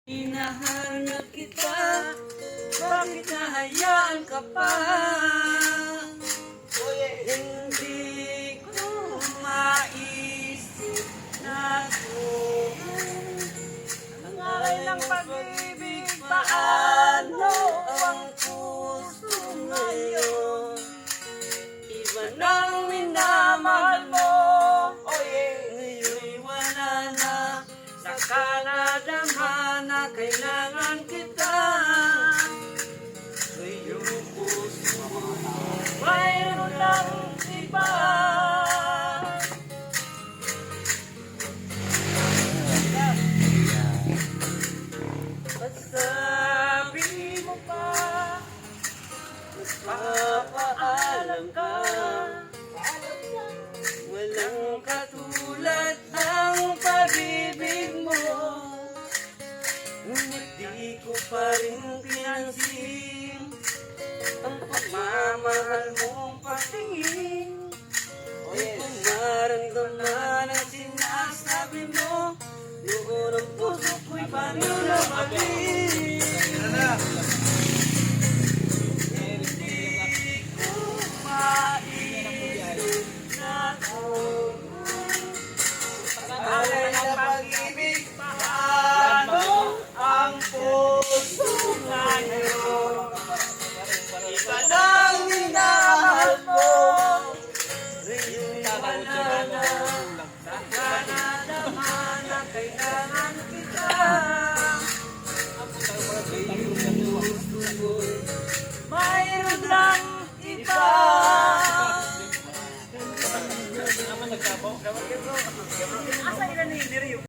Hinahanap kita, bakit nahayaan ka pa? Hindi ko maisip na Ang aral ng pag-ibig, paano ang puso ngayon? Iba nang minamahal mo, ngayon'y wala na. Saka nadama na kailangan kita. Sa iyong puso mayroon ng iba. At sabi mo pa, magpapaalam ka. Walang katulad ang pag-ibig mo. Ngunit di ko pa rin pinansin ang pagmamahal mong patingin. Di ko maramdaman ang sinasabi mo. Noon ang puso ko'y panulamahin. Hindi ko maisip na alay na pag-ibig, paano ang puso ngayon? Iba nang minahal mo, ngayon wala na. Saka nadama na kailangan